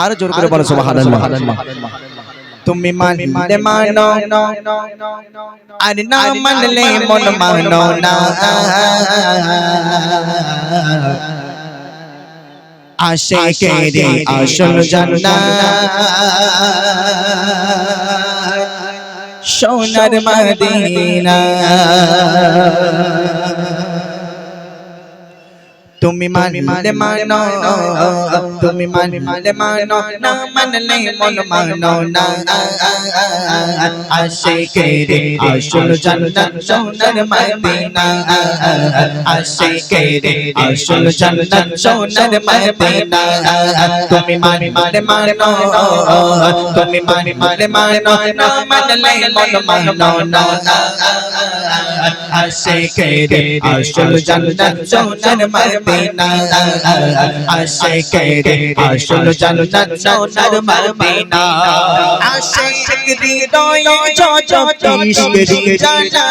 আর জোর করে বলো সুবহানাল্লাহ। তুমি মানলে মানো আর না মানলে মন মানো না, আশিকেরি আসল জান্নাত সোনার মদিনা। তুমি মানলে মানো, তুমি মানলে মানো, না মানলে মন মানো না, আশিকেরি আসল জান্নাত সোনার মদিনা, আশিকেরি আসল জান্নাত সোনার মদিনা। তুমি মানলে মানো, তুমি মানলে মানো, না মানলে মন মানো না, আশিকেরি আসল জান্নাত সোনার মদিনা, আশিকেরি আসল জান্নাত সোনার মদিনা। আশিক হৃদয় যত ইশকেরি জানা,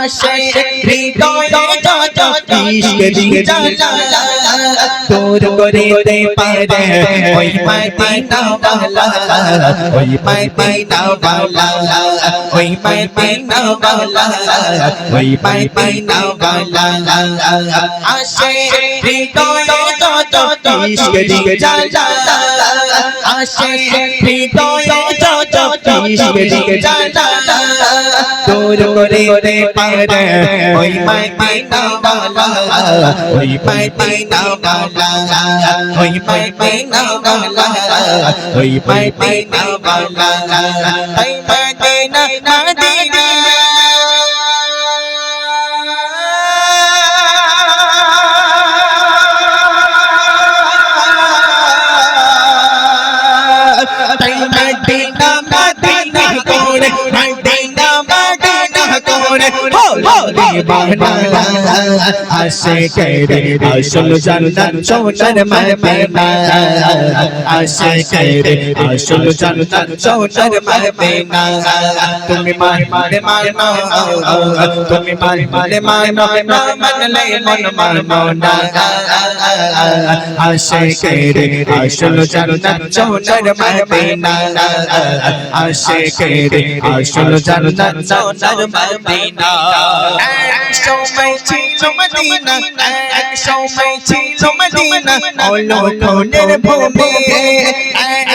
আশিক হৃদয় যত ইশকেরি জানা, তোর করিতে পারে ওই মদিনা ওয়ালা, ওই মদিনা ওয়ালা, ওই মদিনা ওয়ালা, ওই মদিনা ওয়ালা। আশিক হৃদয় যত ইশকেরি জানা, আশিক হৃদয় যত ইশকেরি জানা, তোর করিতে পারে ওই মদিনা ওয়ালা, ওই মদিনা ওয়ালা, ওই মদিনা ওয়ালা, ওই মদিনা ওয়ালা। ওই মদিনা মদিনা মদিনা মদিনা করে, মদিনা মদিনা করে দিবানা, আশিকেরি আসল জান্নাত সোনার মদিনা, আশিকেরি আসল জান্নাত সোনার মদিনা। তুমি মানলে মানো, তুমি মানলে মানো, না মানলে মন মানো না, আশিকেরি আসল জান্নাত সোনার মদিনা, আশিকেরি আসল জান্নাত সোনার মদিনা। এক সময় ছিল মদিনা, এক সময় ছিল মদিনা হলো লোনের ভূমি,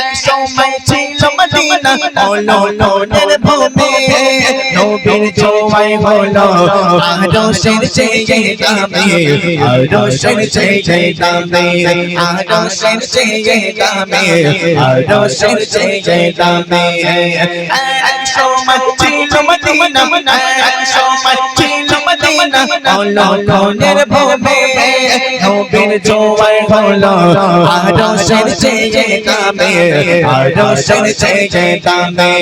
এক সময় ছিল মদিনা হলো লোনের ভূমি, নবীর ছোঁয়ায় হলো আরশের চেয়ে দামি, আরশের চেয়ে দামি, আরশের চেয়ে দামি, আরশের চেয়ে দামি। এক সময় ছিল মদিনা, এক সময় ছিল মদিনা হলো লোনের ভূমি, নবীর ছোঁয়ায় হলো আরশের চেয়ে দামি, আরশের চেয়ে দামি,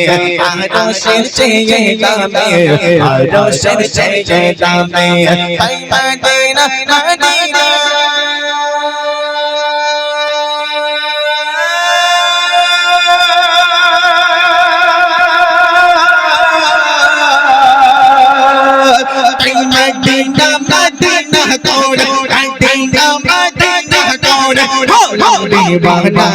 আরশের চেয়ে দামি, আরশের চেয়ে দামি। তাই মদিনা মদিনা মদিনা মদিনা করে, মদিনা মদিনা করে দিবানা,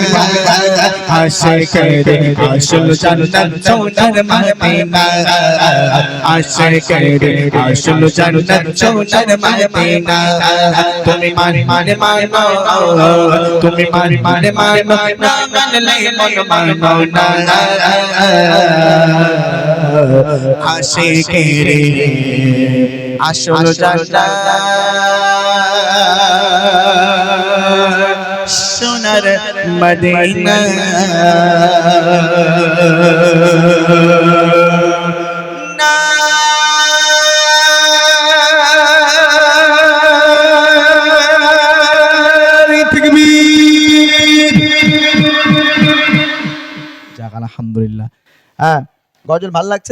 আশিকেরি আসল জান্নাত সোনার মদিনা, আশিকেরি আসল জান্নাত সোনার মদিনা। তুমি মানলে মানো, তুমি মানলে মানো, না মানলে মন মানো না, আশিকেরি আসল জান্নাত সোনার মদিনা। আলহামদুলিল্লাহ। হ্যাঁ, গজল ভালো লাগছে।